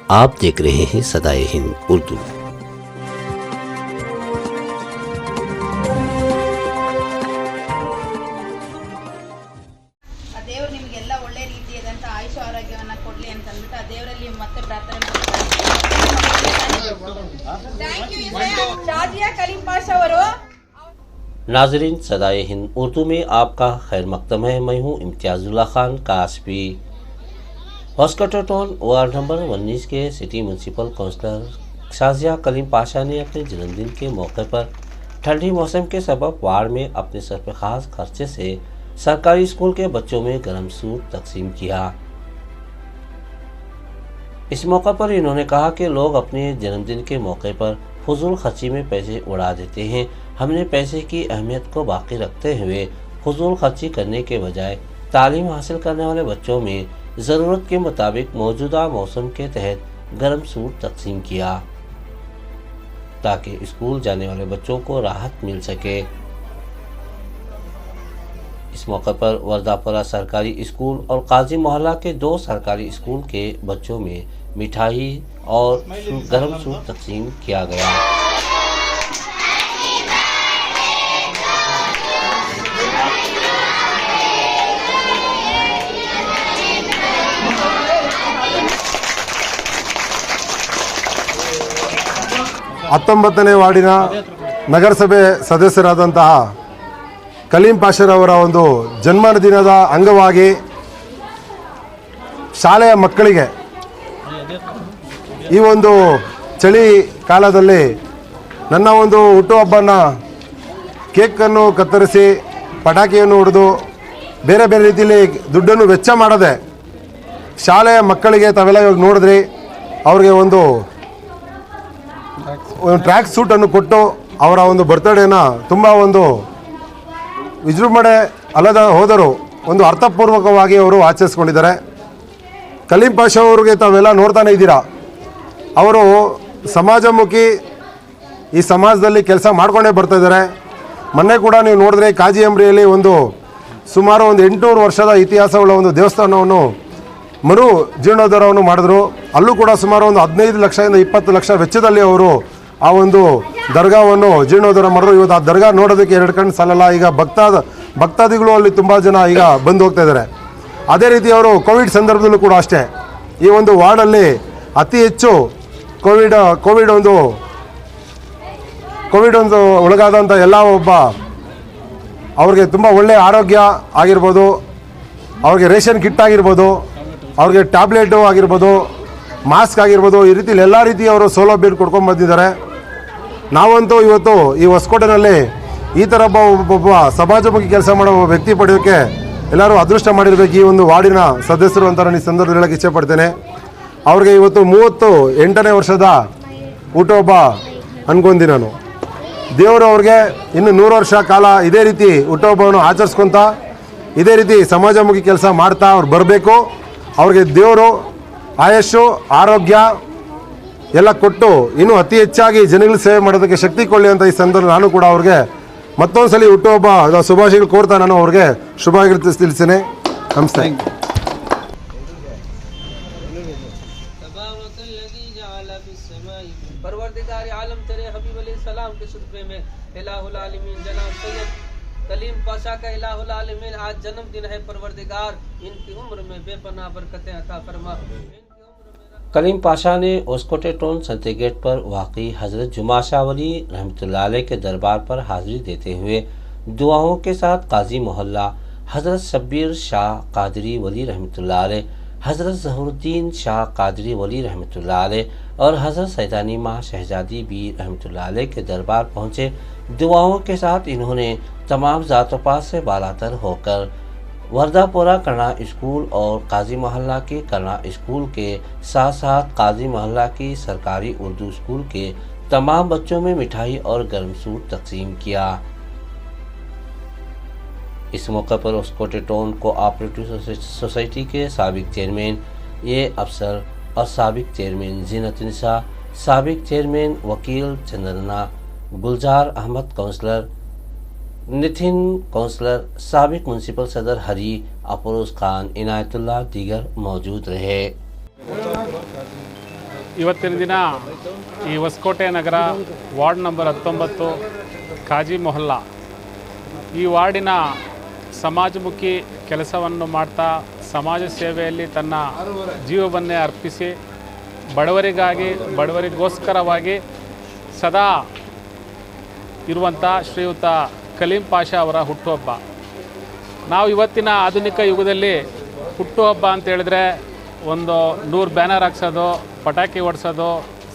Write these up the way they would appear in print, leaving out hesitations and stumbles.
आप देख रहे हैं सदाए हिंद उर्दू। ದೇವರು ನಿಮಗೆಲ್ಲ ಒಳ್ಳೆ ರೀತಿಯಾದಂತ ಆಯುಷ ಆರೋಗ್ಯವನ್ನ ಕೊಡ್ಲಿ ಅಂತ ಅಂದ್ಬಿಟ್ಟು ಆ ದೇವರಲ್ಲಿ ಮತ್ತೆ ಪ್ರಾರ್ಥನೆ ಮಾಡ್ತಾರೆ। ಶಾಜಿಯಾ ಕಲೀಂ पाशा ಅವರು। नाजरीन, सदाए हिंद उर्दू में आपका खैर मकदम है। मैं हूँ Imtiyazullah Khan Kasbi. Hospital town ward number 19 के city municipal councillor Shazia Kaleem Pasha ने अपने जन्मदिन के मौके पर ठंडी मौसम के सबब वार्ड में अपने सर पर खास खर्चे से सरकारी स्कूल के बच्चों में गर्म सूट तकसीम किया। इस मौके पर इन्होंने कहा कि लोग अपने जन्मदिन के मौके पर फजूल खर्ची में पैसे उड़ा देते हैं। हमने पैसे की अहमियत को बाकी रखते हुए फजूल खर्ची करने के बजाय तालीम हासिल करने वाले बच्चों में ज़रूरत के मुताबिक मौजूदा मौसम के तहत गर्म सूट तकसीम किया ताकि स्कूल जाने वाले बच्चों को राहत मिल सके। इस मौके पर वर्दापुरा सरकारी स्कूल और काजी मोहल्ला के 2 सरकारी स्कूल के बच्चों में मिठाई और गर्म सूट तकसीम किया गया। ಹತ್ತೊಂಬತ್ತನೇ ವಾರ್ಡಿನ ನಗರಸಭೆ ಸದಸ್ಯರಾದಂತಹ ಕಲೀಂ ಪಾಷರವರ ಒಂದು ಜನ್ಮದಿನದ ಅಂಗವಾಗಿ ಶಾಲೆಯ ಮಕ್ಕಳಿಗೆ ಈ ಒಂದು ಚಳಿ ಕಾಲದಲ್ಲಿ ನನ್ನ ಒಂದು ಹುಟ್ಟುಹಬ್ಬನ ಕೇಕನ್ನು ಕತ್ತರಿಸಿ ಪಟಾಕಿಯನ್ನು ಹೊಡೆದು ಬೇರೆ ಬೇರೆ ರೀತಿಯಲ್ಲಿ ದುಡ್ಡನ್ನು ವೆಚ್ಚ ಮಾಡದೆ ಶಾಲೆಯ ಮಕ್ಕಳಿಗೆ ತಾವೆಲ್ಲ ಇವಾಗ ನೋಡಿದ್ರಿ ಅವ್ರಿಗೆ ಒಂದು ಟ್ರ್ಯಾಕ್ ಸೂಟನ್ನು ಕೊಟ್ಟು ಅವರ ಒಂದು ಬರ್ತ್ಡೇನ ತುಂಬ ಒಂದು ವಿಜೃಂಭಣೆ ಅಲ್ಲದ ಹೋದರೂ ಒಂದು ಅರ್ಥಪೂರ್ವಕವಾಗಿ ಅವರು ಆಚರಿಸ್ಕೊಂಡಿದ್ದಾರೆ। ಕಲೀಂ ಪಾಷಾ ಅವ್ರಿಗೆ ತಾವೆಲ್ಲ ನೋಡ್ತಾನೆ ಇದ್ದೀರಾ, ಅವರು ಸಮಾಜಮುಖಿ ಈ ಸಮಾಜದಲ್ಲಿ ಕೆಲಸ ಮಾಡ್ಕೊಂಡೇ ಬರ್ತಾಯಿದ್ದಾರೆ। ಮೊನ್ನೆ ಕೂಡ ನೀವು ನೋಡಿದ್ರೆ ಕಾಜಿ ಅಂಬ್ರಿಯಲ್ಲಿ ಒಂದು ಸುಮಾರು ಒಂದು 800 ವರ್ಷದ ಇತಿಹಾಸವುಳ್ಳ ಒಂದು ದೇವಸ್ಥಾನವನ್ನು ಮರು ಜೀರ್ಣೋದ್ಧಾರವನ್ನು ಮಾಡಿದ್ರು। ಅಲ್ಲೂ ಕೂಡ ಸುಮಾರು ಒಂದು 15 ಲಕ್ಷದಿಂದ 20 ಲಕ್ಷ ವೆಚ್ಚದಲ್ಲಿ ಅವರು ಆ ಒಂದು ದರ್ಗಾವನ್ನು ಜೀರ್ಣೋದ್ಧಾರ ಮಾಡಿದ್ರು। ಇವತ್ತು ಆ ದರ್ಗಾ ನೋಡೋದಕ್ಕೆ 2 ಕಣ್ಣು ಸಾಲಲ್ಲ। ಈಗ ಭಕ್ತಾದಿಗಳು ಅಲ್ಲಿ ತುಂಬ ಜನ ಈಗ ಬಂದು ಹೋಗ್ತಾ ಇದ್ದಾರೆ। ಅದೇ ರೀತಿ ಅವರು ಕೋವಿಡ್ ಸಂದರ್ಭದಲ್ಲೂ ಕೂಡ ಅಷ್ಟೇ ಈ ಒಂದು ವಾರ್ಡಲ್ಲಿ ಅತಿ ಹೆಚ್ಚು ಕೋವಿಡ್ ಒಂದು ಒಳಗಾದಂಥ ಎಲ್ಲ ಒಬ್ಬ ಅವ್ರಿಗೆ ತುಂಬ ಒಳ್ಳೆಯ ಆರೋಗ್ಯ ಆಗಿರ್ಬೋದು, ಅವ್ರಿಗೆ ರೇಷನ್ ಕಿಟ್ ಆಗಿರ್ಬೋದು, ಅವ್ರಿಗೆ ಟ್ಯಾಬ್ಲೆಟು ಆಗಿರ್ಬೋದು, ಮಾಸ್ಕ್ ಆಗಿರ್ಬೋದು, ಈ ರೀತಿಯಲ್ಲಿ ಎಲ್ಲ ರೀತಿಯ ಅವರು ಸೌಲಭ್ಯ ಕೊಡ್ಕೊಂಡು ಬಂದಿದ್ದಾರೆ। ನಾವಂತೂ ಇವತ್ತು ಈ ಹೊಸಕೋಟೆನಲ್ಲಿ ಈ ಥರ ಒಬ್ಬ ಸಮಾಜಮುಖಿ ಕೆಲಸ ಮಾಡೋ ವ್ಯಕ್ತಿ ಪಡೆಯೋಕ್ಕೆ ಎಲ್ಲರೂ ಅದೃಷ್ಟ ಮಾಡಿರಬೇಕು ಈ ಒಂದು ವಾರ್ಡಿನ ಸದಸ್ಯರು ಅಂತ ನಾನು ಈ ಸಂದರ್ಭದಲ್ಲಿ ಹೇಳೋಕ್ಕೆ ಇಷ್ಟಪಡ್ತೇನೆ। ಅವ್ರಿಗೆ ಇವತ್ತು 38ನೇ ವರ್ಷದ ಹುಟ್ಟುಹಬ್ಬ ಅನ್ಕೊಂಡಿ ನಾನು। ದೇವರು ಅವ್ರಿಗೆ ಇನ್ನು 100 ವರ್ಷ ಕಾಲ ಇದೇ ರೀತಿ ಹುಟ್ಟುಹಬ್ಬವನ್ನು ಆಚರಿಸ್ಕೊತ ಇದೇ ರೀತಿ ಸಮಾಜಮುಖಿ ಕೆಲಸ ಮಾಡ್ತಾ ಅವ್ರು ಬರಬೇಕು। ಅವ್ರಿಗೆ ದೇವರು ಆಯಸ್ಸು ಆರೋಗ್ಯ ಎಲ್ಲ ಕೊಟ್ಟು ಇನ್ನೂ ಅತಿ ಹೆಚ್ಚಾಗಿ ಜನಗಳ ಸೇವೆ ಮಾಡೋದಕ್ಕೆ ಶಕ್ತಿ ಕೊಳ್ಳಿ ಅಂತ ಈ ಸಂದರ್ಭ ನಾನು ಕೂಡ ಅವ್ರಿಗೆ ಮತ್ತೊಂದು ಸಲ ಹುಟ್ಟುಹಬ್ಬ ಶುಭಾಶಯಗಳು ಕೋರ್ತಾ ನಾನು ಅವ್ರಿಗೆ ಶುಭಾಶಯಗಳು ತಿಳಿಸ್ತೇನೆ। ನಮಸ್ತೆ। कलीम पाशा का इलाहुल आलमीन आज जन्मदिन है। परवरदिगार इनकी उम्र में बेपनाह बरकतें अता फरमा। कलीम पाशा ने ओस्कोटे टाउन संते गेट पर वाक़ई हज़रत जुमा शाह वली रहमतुल्लाह अलैह के दरबार पर हाज़िरी देते हुए दुआओं के साथ काजी मोहल्ला हज़रत शब्बीर शाह कादरी वली रहमतुल्लाह अलैह, हज़रत ज़हरुद्दीन शाह कादरी वली रहमतुल्लाह अलैह और हज़रत सैदानी माँ शहजादी बी रहमतुल्लाह अलैह के दरबार पहुँचे। दुआओं के साथ इन्होंने तमाम ज़ात-ओ-पात से बालातर होकर वर्दापुरा करना स्कूल और काजी मोहल्ला के करना स्कूल के साथ साथ काजी मोहल्ला की सरकारी उर्दू स्कूल के तमाम बच्चों में मिठाई और गर्म सूट तकसीम किया। इस मौके पर ओस्कोटे टाउन कोऑपरेटिव सोसाइटी के साबिक चेयरमैन ए अफसर और साबिक चेयरमैन जीनतुन्निसा, साबिक चेयरमैन वकील चंद्रना, गुलजार अहमद काउंसलर नितिन काउंसलर, साबिक म्यूनसिपल सदर हरी, अफरोज खान, इनायतुल्लाह दीगर मौजूद रहे। ಇವತ್ತಿನ ದಿನ ಈ ಹೊಸಕೋಟೆ ನಗರ ವಾರ್ಡ್ ನಂಬರ್ 19 ಕಾಜಿ ಮೊಹಲ್ಲಾ ಈ ವಾರ್ಡಿನ ಸಮಾಜಮುಖಿ ಕೆಲಸವನ್ನು ಮಾಡ್ತಾ ಸಮಾಜ ಸೇವೆಯಲ್ಲಿ ತನ್ನ ಜೀವವನ್ನೇ ಅರ್ಪಿಸಿ ಬಡವರಿಗೋಸ್ಕರವಾಗಿ ಸದಾ ಇರುವಂಥ ಶ್ರೀಯುತ ಕಲೀಂ ಪಾಷಾ ಅವರ ಹುಟ್ಟುಹಬ್ಬ. ನಾವು ಇವತ್ತಿನ ಆಧುನಿಕ ಯುಗದಲ್ಲಿ ಹುಟ್ಟುಹಬ್ಬ ಅಂತ ಹೇಳಿದ್ರೆ ಒಂದು 100 ಬ್ಯಾನರ್ ಹಾಕ್ಸೋದು, ಪಟಾಕಿ ಹೊಡ್ಸೋದು,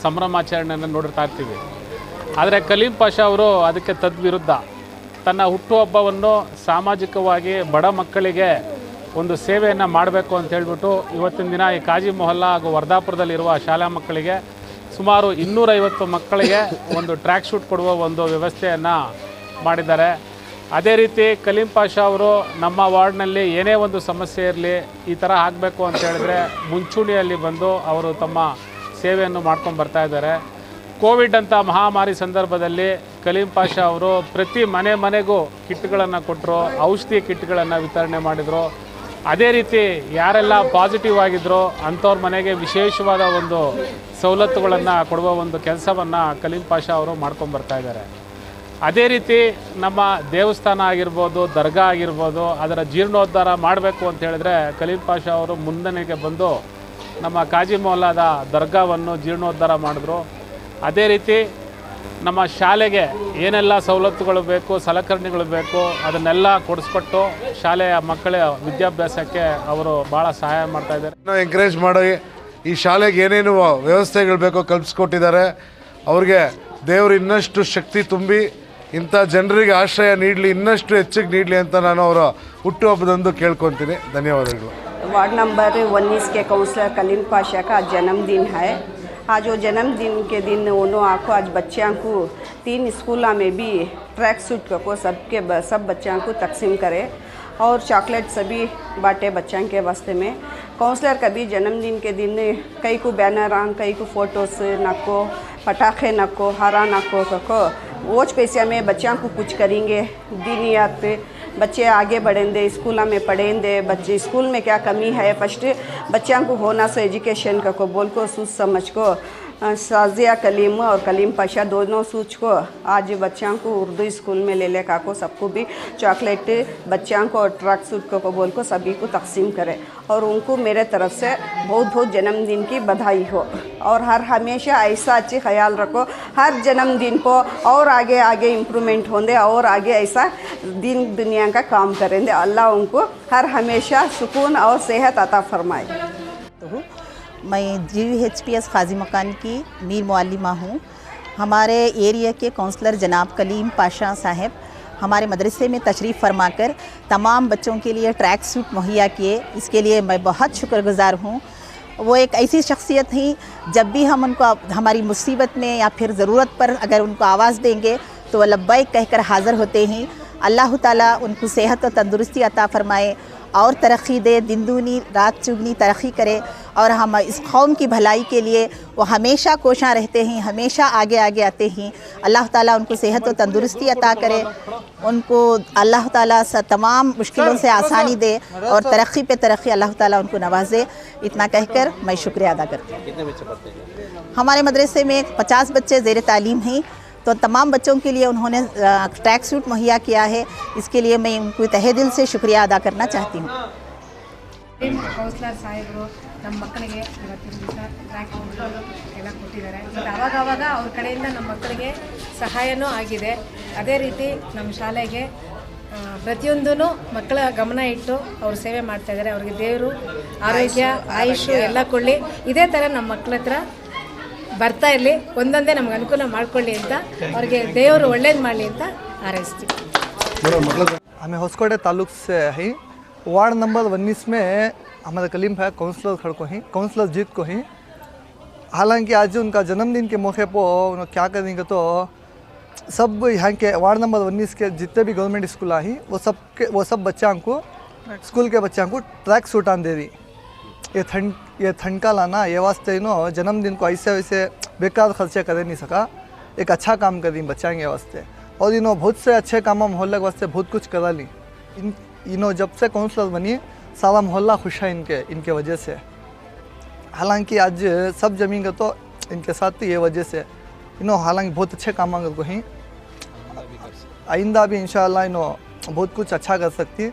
ಸಂಭ್ರಮಾಚರಣೆಯನ್ನು ನೋಡಿರ್ತಾ ಇರ್ತೀವಿ. ಆದರೆ ಕಲೀಂ ಪಾಷಾ ಅವರು ಅದಕ್ಕೆ ತದ್ವಿರುದ್ಧ ತನ್ನ ಹುಟ್ಟುಹಬ್ಬವನ್ನು ಸಾಮಾಜಿಕವಾಗಿ ಬಡ ಮಕ್ಕಳಿಗೆ ಒಂದು ಸೇವೆಯನ್ನು ಮಾಡಬೇಕು ಅಂತ ಹೇಳ್ಬಿಟ್ಟು ಇವತ್ತಿನ ದಿನ ಈ ಕಾಜಿ ಮೊಹಲ್ಲಾ ಹಾಗೂ ವರ್ಧಾಪುರದಲ್ಲಿರುವ ಶಾಲಾ ಮಕ್ಕಳಿಗೆ ಸುಮಾರು 250 ಮಕ್ಕಳಿಗೆ ಒಂದು ಟ್ರ್ಯಾಕ್ ಶೂಟ್ ಕೊಡುವ ಒಂದು ವ್ಯವಸ್ಥೆಯನ್ನು ಮಾಡಿದ್ದಾರೆ. ಅದೇ ರೀತಿ ಕಲೀಂ ಪಾಷಾ ಅವರು ನಮ್ಮ ವಾರ್ಡ್ನಲ್ಲಿ ಏನೇ ಒಂದು ಸಮಸ್ಯೆ ಇರಲಿ, ಈ ಥರ ಆಗಬೇಕು ಅಂತ ಹೇಳಿದ್ರೆ ಮುಂಚೂಣಿಯಲ್ಲಿ ಬಂದು ಅವರು ತಮ್ಮ ಸೇವೆಯನ್ನು ಮಾಡ್ಕೊಂಡು ಬರ್ತಾ ಇದ್ದಾರೆ. ಕೋವಿಡ್ ಅಂತ ಮಹಾಮಾರಿ ಸಂದರ್ಭದಲ್ಲಿ ಕಲೀಂ ಪಾಷಾ ಅವರು ಪ್ರತಿ ಮನೆಗೂ ಕಿಟ್ಗಳನ್ನು ಕೊಟ್ಟರು, ಔಷಧಿ ಕಿಟ್ಗಳನ್ನು ವಿತರಣೆ ಮಾಡಿದರು. ಅದೇ ರೀತಿ ಯಾರೆಲ್ಲ ಪಾಸಿಟಿವ್ ಆಗಿದ್ರೋ ಅಂಥವ್ರ ಮನೆಗೆ ವಿಶೇಷವಾದ ಒಂದು ಸವಲತ್ತುಗಳನ್ನು ಕೊಡುವ ಒಂದು ಕೆಲಸವನ್ನು ಕಲೀಂ ಪಾಷಾ ಅವರು ಮಾಡ್ಕೊಂಬರ್ತಾ ಇದ್ದಾರೆ. ಅದೇ ರೀತಿ ನಮ್ಮ ದೇವಸ್ಥಾನ ಆಗಿರ್ಬೋದು, ದರ್ಗಾ ಆಗಿರ್ಬೋದು, ಅದರ ಜೀರ್ಣೋದ್ಧಾರ ಮಾಡಬೇಕು ಅಂತ ಹೇಳಿದ್ರೆ ಕಲೀಂ ಪಾಷಾ ಅವರು ಮುಂದನೆಗೆ ಬಂದು ನಮ್ಮ ಕಾಜಿ ಮೊಹಲ್ಲಾದ ದರ್ಗಾವನ್ನು ಜೀರ್ಣೋದ್ಧಾರ ಮಾಡಿದ್ರು. ಅದೇ ರೀತಿ ನಮ್ಮ ಶಾಲೆಗೆ ಏನೆಲ್ಲ ಸವಲತ್ತುಗಳು ಬೇಕು, ಸಲಕರಣೆಗಳು ಬೇಕು, ಅದನ್ನೆಲ್ಲ ಕೊಡಿಸ್ಕೊಟ್ಟು ಶಾಲೆಯ ಮಕ್ಕಳ ವಿದ್ಯಾಭ್ಯಾಸಕ್ಕೆ ಅವರು ಭಾಳ ಸಹಾಯ ಮಾಡ್ತಾ ಇದ್ದಾರೆ. ಎಂಕರೇಜ್ ಮಾಡಿ ಈ ಶಾಲೆಗೆ ಏನೇನು ವ್ಯವಸ್ಥೆಗಳು ಬೇಕೋ ಕಲ್ಪಿಸ್ಕೊಟ್ಟಿದ್ದಾರೆ. ಅವ್ರಿಗೆ ದೇವರು ಇನ್ನಷ್ಟು ಶಕ್ತಿ ತುಂಬಿ ಇಂಥ ಜನರಿಗೆ ಆಶ್ರಯ ನೀಡಲಿ, ಇನ್ನಷ್ಟು ಹೆಚ್ಚಿಗೆ ನೀಡಲಿ ಅಂತ ನಾನು ಅವರ ಹುಟ್ಟುಹಬ್ಬದಂದು ಕೇಳ್ಕೊತೀನಿ. ಧನ್ಯವಾದಗಳು. वार्ड नंबर 19 के काउंसलर कलीम पाशा का जन्मदिन है। आज वो जन्मदिन के दिन उन्होंने आपको आज बच्चों को 3 स्कूलों में भी ट्रैक सूट को सब बच्चों को तकसीम करे और चॉकलेट सभी बांटे बच्चों के वास्ते में। काउंसलर का भी जन्मदिन के दिन कई को बैनर कई को फ़ोटोस नको, पटाखे नको, हरा नको को वोच पैसे में बच्चों को कुछ करेंगे। दीनियात पे बच्चे आगे बढ़ेंगे, स्कूलों में पढ़ेंगे। बच्चे स्कूल में क्या कमी है, फर्स्ट बच्चों को होना से एजुकेशन को बोल को सोच समझ को साजिया कलीम और कलीम पाशा दोनों सूच को आज बच्चों को उर्दू स्कूल में ले का को सबको भी चॉकलेट बच्चों को और ट्रक सूट को बोल को सभी को तकसीम करे और उनको मेरे तरफ से बहुत बहुत जन्मदिन की बधाई हो। और हर हमेशा ऐसा अच्छी ख्याल रखो, हर जन्मदिन को और आगे आगे इम्प्रूवमेंट होंगे और आगे ऐसा दिन दुनिया का काम करेंगे। अल्लाह उनको हर हमेशा सुकून और सेहत अता फरमाए। मैं GVHPS खाजी मकान की मीर मुअल्लिमा हूँ। हमारे एरिया के काउंसलर जनाब कलीम पाशा साहब हमारे मदरसे में तशरीफ़ फरमाकर तमाम बच्चों के लिए ट्रैक सूट मुहैया किए, इसके लिए मैं बहुत शुक्रगुज़ार हूँ। वो एक ऐसी शख्सियत थी, जब भी हम उनको हमारी मुसीबत में या फिर ज़रूरत पर अगर उनको आवाज़ देंगे तो वो लब्बैक कहकर हाज़िर होते हैं। अल्लाह ताला उनको सेहत और तंदुरुस्ती अता फ़रमाए और तरक्की दे, दिन दूनी रात चुगनी तरक्की करे। और हम इस कौम की भलाई के लिए वो हमेशा कोशां रहते हैं, हमेशा आगे आगे आते हैं। अल्लाह ताला उनको सेहत और तंदुरुस्ती अता करे, उनको अल्लाह ताला तमाम मुश्किलों से आसानी दे और तरक्की पे तरक्की अल्लाह ताला उनको नवाजे। इतना कहकर मैं शुक्रिया अदा करती हूँ। कितने बच्चे पढ़ते हैं? हमारे मदरसे में 50 बच्चे ज़ेर तालीम हैं, तो तमाम बच्चों के लिए उन्होंने ट्रैक सूट मुहैया किया है। इसके लिए मैं उनको तहे दिल से शुक्रिया अदा करना चाहती हूँ। ಕೌನ್ಸಿಲರ್ ಸಾಹೇಬರು ನಮ್ಮ ಮಕ್ಕಳಿಗೆ ಇವತ್ತಿನ ದಿವಸ ಟ್ರ್ಯಾಕ್ ಎಲ್ಲ ಕೊಟ್ಟಿದ್ದಾರೆ. ಮತ್ತು ಆವಾಗವಾಗ ಅವ್ರ ಕಡೆಯಿಂದ ನಮ್ಮ ಮಕ್ಕಳಿಗೆ ಸಹಾಯನೂ ಆಗಿದೆ. ಅದೇ ರೀತಿ ನಮ್ಮ ಶಾಲೆಗೆ ಪ್ರತಿಯೊಂದೂ ಮಕ್ಕಳ ಗಮನ ಇಟ್ಟು ಅವರು ಸೇವೆ ಮಾಡ್ತಾಯಿದ್ದಾರೆ. ಅವ್ರಿಗೆ ದೇವರು ಆರೋಗ್ಯ ಆಯುಷು ಎಲ್ಲ ಕೊಡಲಿ. ಇದೇ ಥರ ನಮ್ಮ ಮಕ್ಕಳ ಹತ್ರ ಬರ್ತಾ ಇರಲಿ, ಒಂದೊಂದೇ ನಮ್ಗೆ ಅನುಕೂಲ ಮಾಡಿಕೊಳ್ಳಿ ಅಂತ ಅವ್ರಿಗೆ ದೇವರು ಒಳ್ಳೇದು ಮಾಡಲಿ ಅಂತ ಹಾರೈಸ್ತೀವಿ. हमें होसकोटे ताल्लुक से ही वार्ड नंबर 19 में हमारे कलीम भाई काउंसलर खड़ को ही काउंसलर जीत को ही। हालांकि आज उनका जन्मदिन के मौके पर उन्होंने क्या करेंगे तो सब यहाँ के वार्ड नंबर 19 के जितने भी गवर्नमेंट स्कूल आई वो सब बच्चों को स्कूल के बच्चों को ट्रैक सूट आन दे दी। ये ठंड का लाना ये वास्ते जन्मदिन को ऐसे वैसे बेकार खर्चे कर नहीं सका, एक अच्छा काम कर दी बच्चों के वास्ते। और इन्होंने बहुत से अच्छे काम मोहल्ले के वास्ते बहुत कुछ करा ली। इन्होंने जब से काउंसलर बनी सारा मोहल्ला खुश है इनके वजह से। हालांकि आज सब ज़मीन का तो इनके साथ तो ये वजह से हालांकि बहुत अच्छे काम को ही आइंदा भी इंशाल्लाह बहुत कुछ अच्छा कर सकती है।